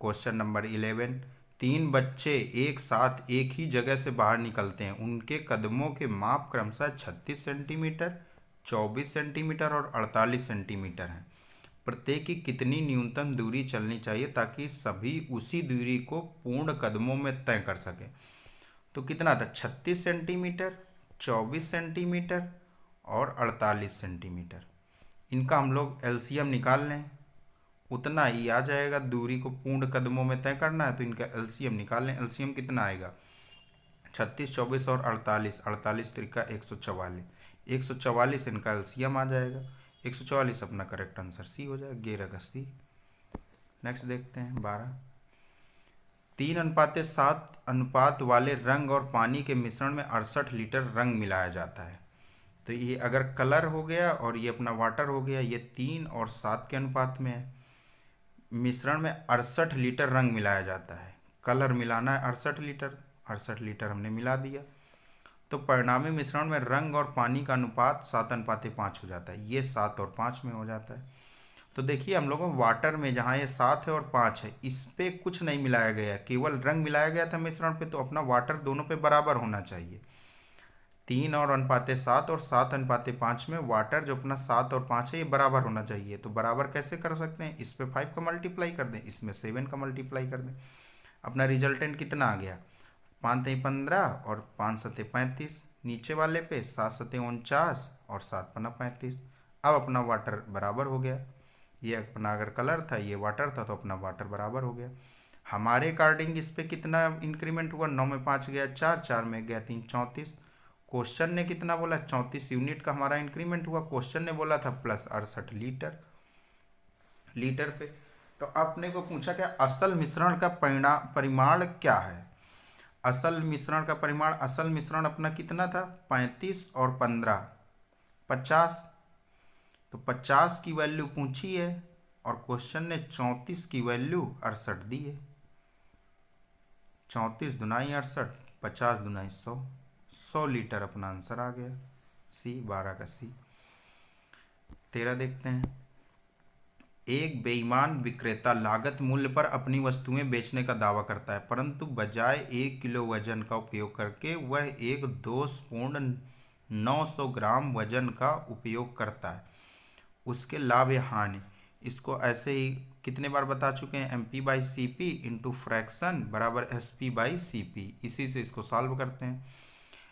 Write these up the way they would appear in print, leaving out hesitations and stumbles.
Question number 11, 3 बच्चे एक साथ एक ही जगह से बाहर निकलते हैं। उनके कदमों के माप क्रमशः 36 सेंटीमीटर, 24 सेंटीमीटर और 48 सेंटीमीटर हैं। प्रत्येक की कितनी न्यूनतम दूरी चलनी चाहिए ताकि सभी उसी दूरी को पूर्ण कदमों में तय कर सकें? तो कितना था? 36 सेंटीमीटर, 24 सेंटीमीटर और 48 सेंटीमीटर। इनका हम लोग एलसीएम निकाल लें, उतना ही आ जाएगा। दूरी को पूर्ण कदमों में तय करना है तो इनका एलसीएम निकाल लें। एलसीएम कितना आएगा? 36, 24 और 48, 48 त्रिका 144, 144 इनका एलसीएम आ जाएगा। 144 अपना करेक्ट आंसर सी हो जाएगा, 11 नेक्स्ट देखते हैं 12, 3:7 अनुपात वाले रंग और पानी के मिश्रण में 68 लीटर रंग मिलाया जाता है। तो ये अगर कलर हो गया और ये अपना वाटर हो गया, ये 3 और 7 के अनुपात में है। मिश्रण में 68 लीटर रंग मिलाया जाता है। कलर मिलाना है 68 लीटर, 68 लीटर हमने मिला दिया। तो परिणामी मिश्रण में रंग और पानी का अनुपात 7:5 हो जाता है। ये 7 और 5 में हो जाता है। तो देखिए हम लोगों वाटर में जहाँ ये 7 है और 5 है, इस पे कुछ नहीं मिलाया गया, केवल रंग मिलाया गया था मिश्रण पे। तो अपना वाटर दोनों पे बराबर होना चाहिए। 3 और 7 और 7:5 में वाटर जो अपना 7 और 5 है ये बराबर होना चाहिए। तो बराबर कैसे कर सकते हैं? इस पे 5 का मल्टीप्लाई कर दें, इसमें 7 का मल्टीप्लाई कर दें। अपना रिजल्टेंट कितना आ गया? 5×3 = 15 और 5×7 = 35। नीचे वाले पे 7×7 = 49 और 7×5 = 35। अब अपना वाटर बराबर हो गया। ये अपना अगर कलर था, ये वाटर था, तो अपना वाटर बराबर हो गया। हमारे अकॉर्डिंग इस पे कितना इंक्रीमेंट हुआ? 9 में 5 गया 4, 4 में गया 3, 34। क्वेश्चन ने कितना बोला? 34 यूनिट का हमारा इंक्रीमेंट हुआ। क्वेश्चन ने बोला था प्लस 68 लीटर लीटर पे। तो आपने को पूछा क्या असल मिश्रण का परिमाण क्या है? असल मिश्रण का परिमाण, असल मिश्रण अपना कितना था? 35 और 15, 50। तो 50 की वैल्यू पूछी है और क्वेश्चन ने 34 की वैल्यू 68 दी है। 34 दुनाई 68, 50 दुनाई 100, 100 लीटर अपना आंसर आ गया। सी, 12 का सी। 13 देखते हैं, एक बेईमान विक्रेता लागत मूल्य पर अपनी वस्तुएं बेचने का दावा करता है, परंतु बजाय 1 किलो वजन का उपयोग करके वह एक दोषपूर्ण 900 ग्राम वजन का उपयोग करता है। उसके लाभ या हानि, इसको ऐसे ही कितने बार बता चुके हैं? MP/CP इंटू फ्रैक्शन बराबर SP/CP। इसी से इसको सॉल्व करते हैं।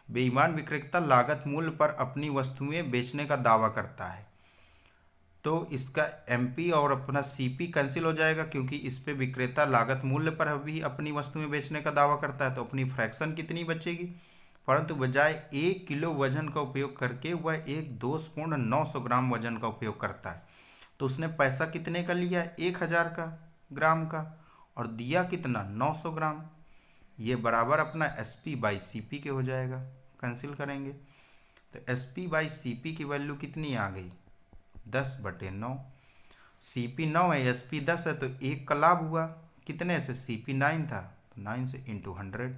बेईमान विक्रेता लागत मूल्य पर अपनी वस्तुएं बेचने का दावा करता है, तो इसका MP और अपना CP कैंसिल हो जाएगा, क्योंकि इस पे विक्रेता लागत मूल्य पर अभी अपनी वस्तुएं बेचने का दावा करता है। तो अपनी फ्रैक्शन कितनी बचेगी? परंतु बजाय 1 किलो वजन का उपयोग करके वह एक दोषपूर्ण 900 ग्राम वजन का उपयोग करता है। तो उसने पैसा कितने का लिया? 1000 का ग्राम का, और दिया कितना? 900 ग्राम। ये बराबर अपना SP/CP के हो जाएगा। कैंसिल करेंगे तो SP/CP की वैल्यू कितनी आ गई? 10/9। CP 9 है, SP 10 है, तो 1 का लाभ हुआ। कितने से? CP 9 था, तो 9 से इंटू 100।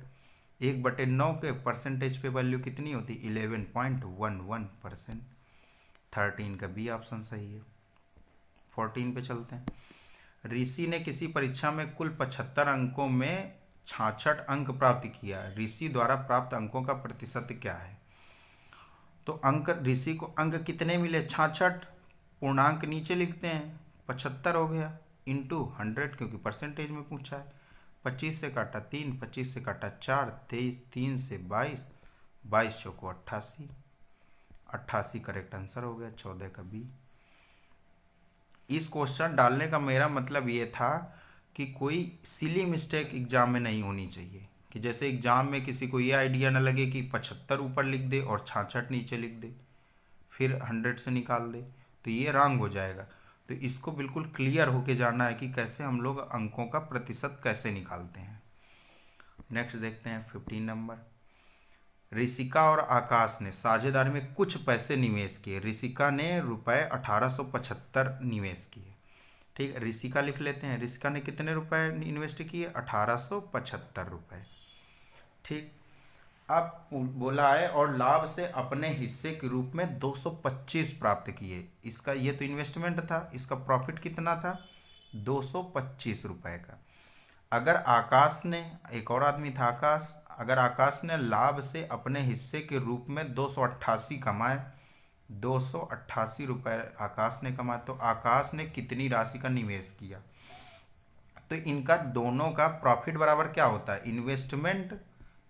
1/9 के परसेंटेज पे वैल्यू कितनी होती? 11.11%। 13 का बी ऑप्शन सही है। 14 पे चलते हैं। ऋषि ने किसी परीक्षा में कुल 75 अंकों में 66 अंक प्राप्त किया। ऋषि द्वारा प्राप्त अंकों का प्रतिशत क्या है? तो अंक, ऋषि को अंक कितने मिले? 66। पूर्णांक नीचे लिखते हैं, 75 हो गया इंटू 100, क्योंकि परसेंटेज में पूछा है। 25 से काटा 3, 25 से काटा 4, 23, 3 से 22, 22 चौको 88, 88 करेक्ट आंसर हो गया। 14 का बी। इस क्वेश्चन डालने का मेरा मतलब ये था कि कोई सिली मिस्टेक एग्जाम में नहीं होनी चाहिए, कि जैसे एग्जाम में किसी को ये आइडिया ना लगे कि 75 ऊपर लिख दे और 66 नीचे लिख दे, फिर 100 से निकाल दे, तो ये रॉन्ग हो जाएगा। तो इसको बिल्कुल क्लियर होके जाना है कि कैसे हम लोग अंकों का प्रतिशत कैसे निकालते हैं। नेक्स्ट देखते हैं 15 नंबर। ऋषिका और आकाश ने साझेदारी में कुछ पैसे निवेश किए। ऋषिका ने रुपए 1875 निवेश किए। ठीक है, ऋषिका लिख लेते हैं। ऋषिका ने कितने रुपए इन्वेस्ट किए? 1875 रुपए। ठीक, अब बोला है और लाभ से अपने हिस्से के रूप में 225 प्राप्त किए। इसका ये तो इन्वेस्टमेंट था, इसका प्रॉफिट कितना था? 225 रुपए का। अगर आकाश ने, एक और आदमी था आकाश, अगर आकाश ने लाभ से अपने हिस्से के रूप में 288 कमाए, 288 रुपये आकाश ने कमाए, तो आकाश ने कितनी राशि का निवेश किया? तो इनका दोनों का प्रॉफिट बराबर क्या होता है? इन्वेस्टमेंट,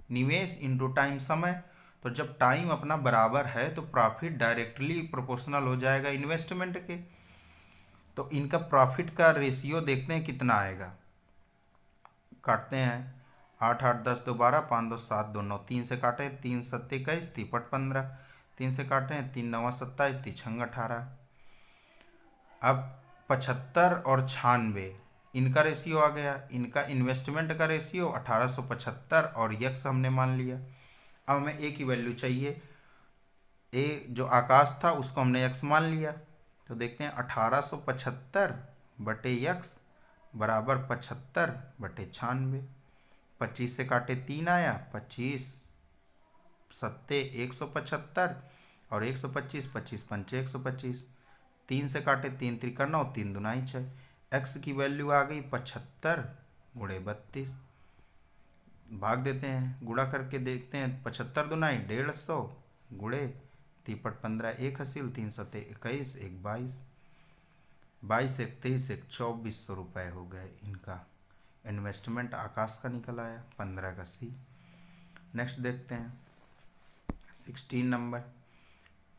निवेश इनटू टाइम, समय। तो जब टाइम अपना बराबर है तो प्रॉफिट डायरेक्टली प्रोपोर्शनल हो जाएगा इन्वेस्टमेंट के। तो इनका प्रॉफिट का रेशियो देखते हैं कितना आएगा। काटते हैं, 8 8 10 2 12, 5 2 7 2 9, 3 से काटे, 3 7 21, तिपट 15, 3 से काटे हैं, 3 9 27, 3 6 18। अब 75 और 96 इनका रेशियो आ गया। इनका इन्वेस्टमेंट का रेशियो 1875 और यक्स हमने मान लिया। अब हमें ए की वैल्यू चाहिए। ए जो आकाश था उसको हमने यक्स मान लिया। तो देखते हैं 1875 बटे यक्स बराबर 75 बटे 96। 25 से काटे 3 आया, 25 सत्ते 175 और 125, 25 पंचे 125। 3 से काटे 3 त्रिका 9, 3 दूना 6। एक्स की वैल्यू आ गई 75 गुणे 32। भाग देते हैं, गुणा करके देखते हैं। 75 दूना 150 गुणे तिपट 15, 1 हसील, 3 सत्ते 21, 1 22, 22 1 23, 1 2400 रुपये हो गए इनका। इन्वेस्टमेंट आकाश का निकल आया 15 का सी। नेक्स्ट देखते हैं 16 नंबर।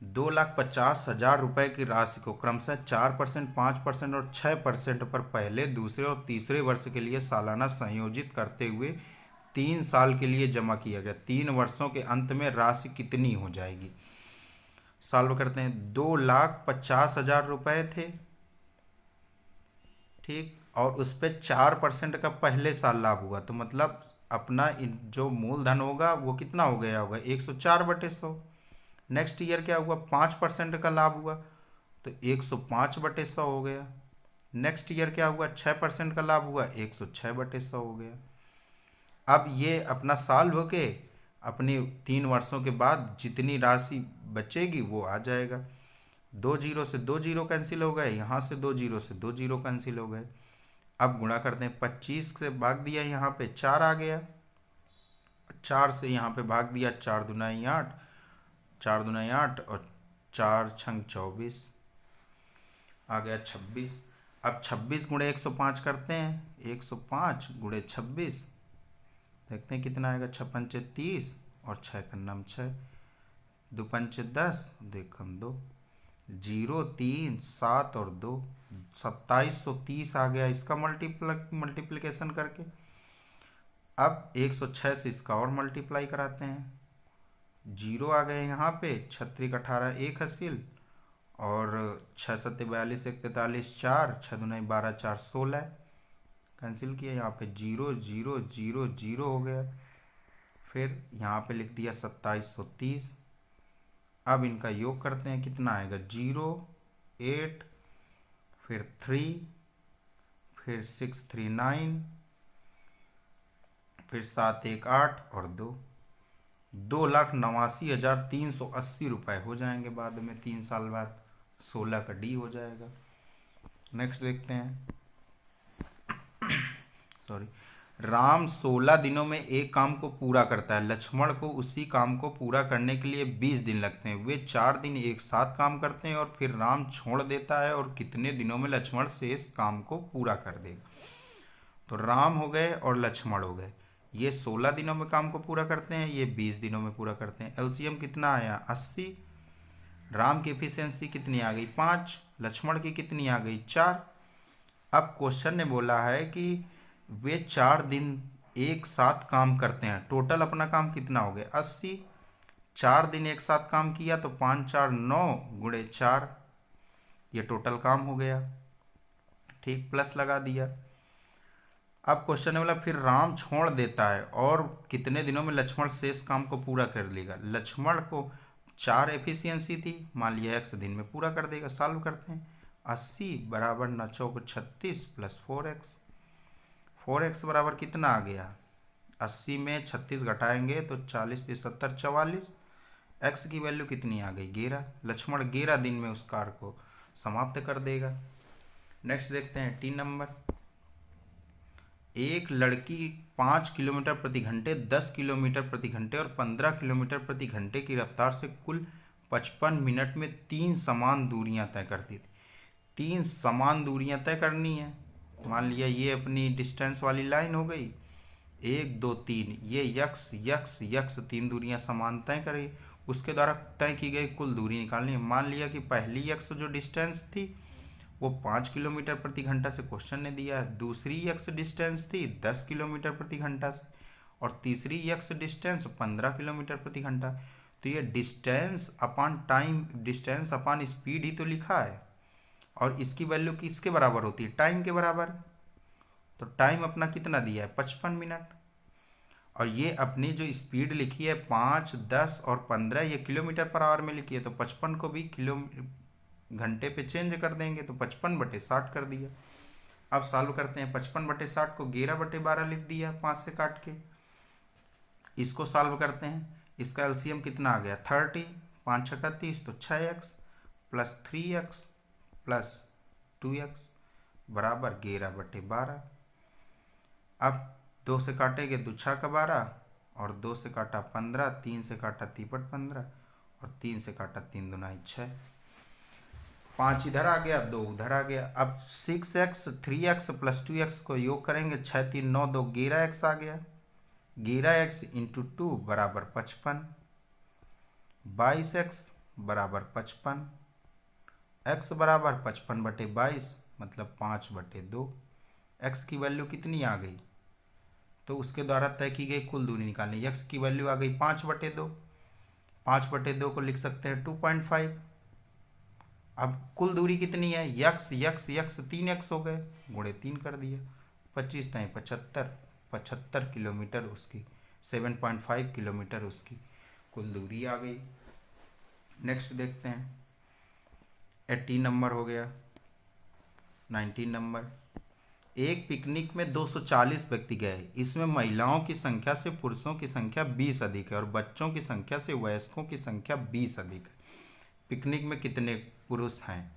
2,50,000 रुपये की राशि को क्रमशः 4%, 5% और 6% पर पहले, दूसरे और तीसरे वर्ष के लिए सालाना संयोजित करते हुए 3 साल के लिए जमा किया गया। 3 वर्षों के अंत में राशि कितनी हो जाएगी? सॉल्व करते हैं। 2,50,000 रुपये थे, ठीक, और उस पर 4% का पहले साल लाभ हुआ, तो मतलब अपना जो मूलधन होगा वो कितना हो गया होगा? 104/100। नेक्स्ट ईयर क्या हुआ? 5% का लाभ हुआ, तो 105/100 हो गया। नेक्स्ट ईयर क्या हुआ? 6% का लाभ हुआ, 106/100 हो गया। अब ये अपना साल होके अपनी 3 वर्षों के बाद जितनी राशि बचेगी वो आ जाएगा। 2 जीरो से 2 जीरो कैंसिल हो गए, यहाँ से 2 जीरो से 2 जीरो कैंसिल हो गए। अब गुणा करते हैं, 25 से भाग दिया, यहाँ पे 4 आ गया, 4 से यहाँ पे भाग दिया, 4 दूना 8, 4 दूना 8 और 4 छंग 24 आ गया 26। अब 26 गुणे 105 करते हैं, 105 गुणे 26 देखते हैं कितना आएगा। 6 पंचे 30 और 6 का नाम 6, 2 पंचे 10, 2 कम 2, 0 3 7 और 2 2730 आ गया इसका मल्टीप्लिकेशन करके। अब 106 से इसका और मल्टीप्लाई कराते हैं, 0 आ गए यहाँ पे, 36 18, 1 हसील और 6 सत्ते 42, 1 43, 4 6 दूना 12, 4 16 कैंसिल किया, यहाँ पे 0 0 0 0 हो गया। फिर यहाँ पे लिख दिया 2730। अब इनका योग करते हैं, कितना आएगा? 0 8 फिर 3 फिर 6 3 9 फिर 7 1 8 और 2, 2,89,380 रुपये हो जाएंगे बाद में, 3 साल बाद। 16 का डी हो जाएगा। नेक्स्ट देखते हैं, सॉरी, राम 16 दिनों में एक काम को पूरा करता है। लक्ष्मण को उसी काम को पूरा करने के लिए 20 दिन लगते हैं। वे 4 दिन एक साथ काम करते हैं और फिर राम छोड़ देता है, और कितने दिनों में लक्ष्मण शेष काम को पूरा कर देगा? तो राम हो गए और लक्ष्मण हो गए, ये 16 दिनों में काम को पूरा करते हैं, ये 20 दिनों में पूरा करते हैं। एलसीएम कितना आया? 80। राम की एफिशिएंसी कितनी आ गई? 5। लक्ष्मण की कितनी आ गई? 4। अब क्वेश्चन ने बोला है कि वे 4 दिन एक साथ काम करते हैं, टोटल अपना काम कितना हो गया? 80। 4 दिन एक साथ काम किया तो 5 4 9 गुणे 4, ये टोटल काम हो गया, ठीक, प्लस लगा दिया। अब क्वेश्चन ने बोला फिर राम छोड़ देता है और कितने दिनों में लक्ष्मण शेष काम को पूरा कर लेगा? लक्ष्मण को 4 एफिशिएंसी थी, मान लिया 1 दिन में पूरा कर देगा। सॉल्व करते हैं, 80 बराबर 9 चौक 36 प्लस 4x। 4x बराबर कितना आ गया? 80 में 36 घटाएंगे तो 40 से 70 44। x की वैल्यू कितनी आ गई? 11। लक्ष्मण 11 दिन में उस कार्य को समाप्त कर देगा। नेक्स्ट देखते हैं 3 नंबर। एक लड़की 5 किलोमीटर प्रति घंटे, 10 किलोमीटर प्रति घंटे और 15 किलोमीटर प्रति घंटे की रफ्तार से कुल 55 मिनट में 3 समान दूरियां तय करती थी। 3 समान दूरियां तय करनी है। मान लिया ये अपनी डिस्टेंस वाली लाइन हो गई, 1 2 3, ये यक्स यक्स यक्स 3 दूरियां समान तय करी। उसके द्वारा तय की गई कुल दूरी निकालनी है। मान लिया कि पहली यक्स जो डिस्टेंस थी वो 5 किलोमीटर प्रति घंटा से क्वेश्चन ने दिया है, दूसरी यक्स डिस्टेंस थी 10 किलोमीटर प्रति घंटा से, और तीसरी यक्स डिस्टेंस 15 किलोमीटर प्रति घंटा। तो ये distance upon time, distance upon speed ही तो लिखा है, और इसकी वैल्यू किसके बराबर होती है? टाइम के बराबर। तो टाइम अपना कितना दिया है? 55 मिनट। और ये अपनी जो स्पीड लिखी है 5, 10 और 15, ये किलोमीटर पर आवर में लिखी है, तो 55 को भी किलो घंटे पे चेंज कर देंगे, तो 55/60 कर दिया। अब सॉल्व करते हैं। 55/60 को 11/12 लिख दिया 5 से काट के। इसको सॉल्व करते हैं। इसका एलसीएम कितना आ गया? 30, 5 × 30, तो 6x plus 3x plus 2x बराबर 11/12। अब 2 से काटेंगे 2 × 6 = 12, और 2 से काटा 15, 3 से काटा 3/15, और 3 से काटा 3 दूना 6। 5 इधर आ गया, 2 उधर आ गया। अब 6x 3x प्लस 2x को योग करेंगे, 6 3 9 2 11x आ गया। 11x इंटू 2 बराबर 55, 22x बराबर 55, x बराबर 55/22 मतलब 5/2। x की वैल्यू कितनी आ गई? तो उसके द्वारा तय की गई कुल दूरी निकालनी। x की वैल्यू आ गई 5/2। 5/2 को लिख सकते हैं 2.5। अब कुल दूरी कितनी है? यक्स यक्स यक्स 3x हो गए, गुणे 3 कर दिया। 25 नहीं 75, 75 किलोमीटर उसकी, 7.5 किलोमीटर उसकी कुल दूरी आ गई। नेक्स्ट देखते हैं। 18 नंबर हो गया। 19 नंबर। एक पिकनिक में 240 व्यक्ति गए। इसमें महिलाओं की संख्या से पुरुषों की संख्या 20 अधिक है और बच्चों की संख्या से वयस्कों की संख्या 20 अधिक है। पिकनिक में कितने पुरुष हैं?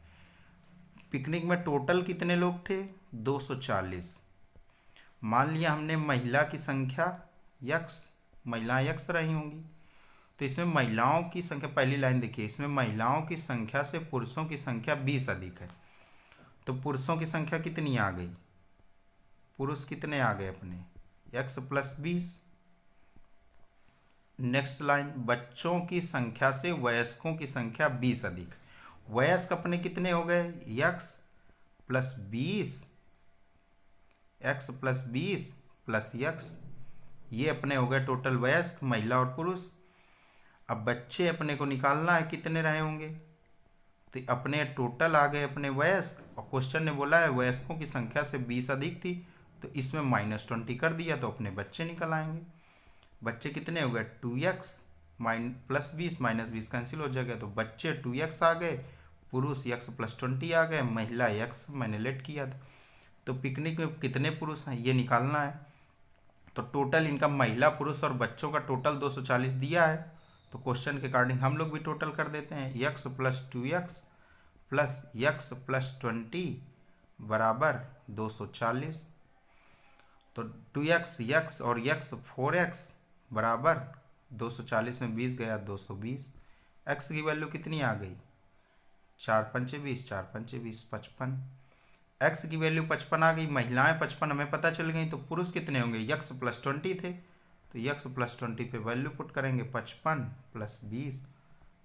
पिकनिक में टोटल कितने लोग थे? 240। मान लिया हमने महिला की संख्या यक्स, महिलाएं यक्स रही होंगी, तो इसमें महिलाओं की संख्या, पहली लाइन देखिए, इसमें महिलाओं की संख्या से पुरुषों की संख्या 20 अधिक है। तो पुरुषों की संख्या कितनी आ गई? पुरुष कितने आ गए अपने? x plus 20। नेक्स्ट लाइन, बच्चों की संख्या से वयस्कों की संख्या 20 अधिक। वयस्क अपने कितने हो गए? x plus 20, x plus 20 plus x, ये अपने हो गए टोटल वयस्क, महिला और पुरुष। अब बच्चे अपने को निकालना है, कितने रहे होंगे? तो अपने टोटल आ गए अपने वयस्क, और क्वेश्चन ने बोला है वयस्कों की संख्या से 20 अधिक थी, तो इसमें -20 कर दिया, तो अपने बच्चे निकल आएंगे। बच्चे कितने हो गए? 2x प्लस 20 माइनस 20 कैंसिल हो जाएगा, तो बच्चे 2x आ गए, पुरुष x प्लस 20 आ गए, महिला x मैंने लेट किया था। तो पिकनिक में कितने पुरुष हैं ये निकालना है। तो टोटल इनका महिला पुरुष और बच्चों का टोटल 240 दिया है, तो क्वेश्चन के अकॉर्डिंग हम लोग भी टोटल कर देते हैं। x plus 2x plus x plus 20 बराबर 240। तो 2x x और x 4x बराबर 240 में 20 गया 220। x की वैल्यू कितनी आ गई? 4 पंचे 20, 4 पंचे 20, 55। x की वैल्यू 55 आ गई, महिलाएं 55 हमें पता चल गई, तो पुरुष कितने होंगे? x प्लस 20 थे, तो x प्लस 20 पे वैल्यू पुट करेंगे, 55 प्लस 20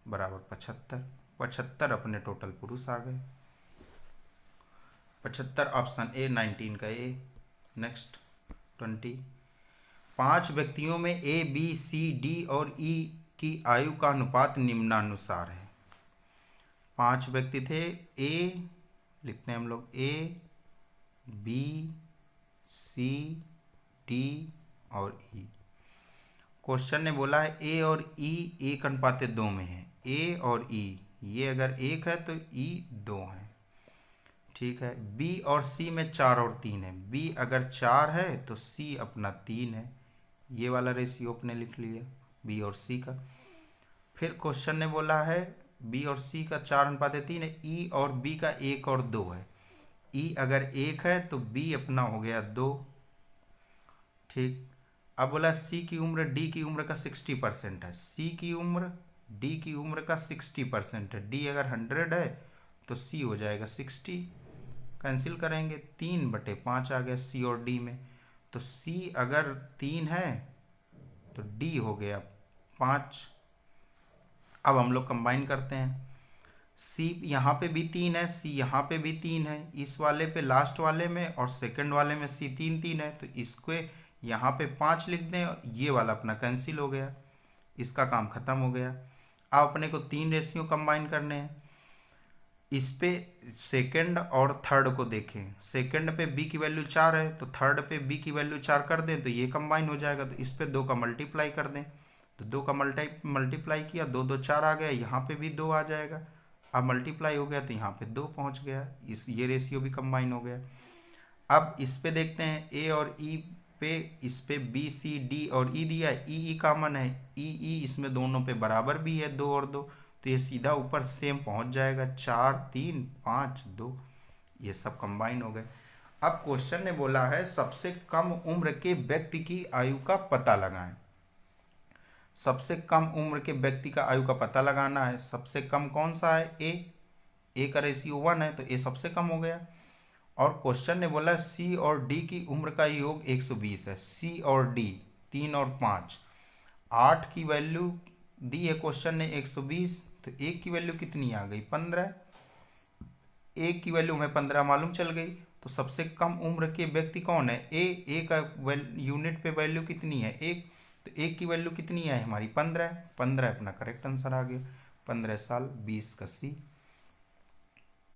बराबर 75। 75 अपने टोटल पुरुष आ गए। 75 ऑप्शन ए, 19 का ए। नेक्स्ट 20। 5 व्यक्तियों में ए बी सी डी और ई की आयु का अनुपात निम्नानुसार है। 5 व्यक्ति थे, ए लिखते हैं हम लोग, ए बी सी डी और ई। क्वेश्चन ने बोला है ए और ई 1:2 में है। ए और ई ये अगर 1 है तो ई 2 है, ठीक है। बी और सी में 4 और 3 है। बी अगर 4 है तो सी अपना 3 है। ये वाला रेशियो अपने लिख लिया बी और सी का। फिर क्वेश्चन ने बोला है बी और सी का 4:3 है। ई और बी का 1 और 2 है। ई अगर 1 है तो बी अपना हो गया 2, ठीक। अब बोला सी की उम्र डी की उम्र का 60% है। सी की उम्र डी की उम्र का 60% है। डी अगर 100 है तो सी हो जाएगा 60। कैंसिल करेंगे, 3/5 आ गया सी और डी में। तो सी अगर 3 है तो डी हो गया 5। अब हम लोग कंबाइन करते हैं। सी यहाँ पे भी 3 है, सी यहाँ पे भी 3 है, इस वाले पे लास्ट वाले में और सेकंड वाले में सी 3 3 है, तो इसको यहाँ पे 5 लिख दें और ये वाला अपना कैंसिल हो गया, इसका काम खत्म हो गया। अब अपने को 3 रेशियो कंबाइन करने हैं। इस पे सेकंड और थर्ड को देखें, सेकंड पे बी की वैल्यू 4 है तो थर्ड पे बी की वैल्यू 4 कर दें तो ये कंबाइन हो जाएगा। तो इस पे 2 का मल्टीप्लाई कर दें, तो 2 का मल्टीप्लाई किया, 2 2 4 आ गया, यहाँ पे भी 2 आ जाएगा। अब मल्टीप्लाई हो गया तो यहाँ पे 2 पहुँच गया, इस ये रेशियो भी कंबाइन हो गया। अब इस पे देखते हैं ए और ई पे, इस पे बी सी डी और ई दिया है, ई कॉमन है, ई इसमें दोनों पे बराबर भी है 2 और 2, तो ये सीधा ऊपर सेम पहुंच जाएगा, 4 3 5 2, ये सब कंबाइन हो गए। अब क्वेश्चन ने बोला है सबसे कम उम्र के व्यक्ति की आयु का पता लगाएं। सबसे कम उम्र के व्यक्ति का आयु का पता लगाना है। सबसे कम कौन सा है? ए का रेशियो 1 है तो ए सबसे कम हो गया। और क्वेश्चन ने बोला सी और डी की उम्र का योग 120 है। सी और डी 3 और 5, 8 की वैल्यू दी है क्वेश्चन ने 120, तो एक की वैल्यू कितनी आ गई? 15। एक की वैल्यू हमें 15 मालूम चल गई, तो सबसे कम उम्र के व्यक्ति कौन है? ए का यूनिट पे वैल्यू कितनी है? एक, तो एक की वैल्यू कितनी है हमारी? 15। 15 अपना करेक्ट आंसर आ गया, 15 साल 20 का सी।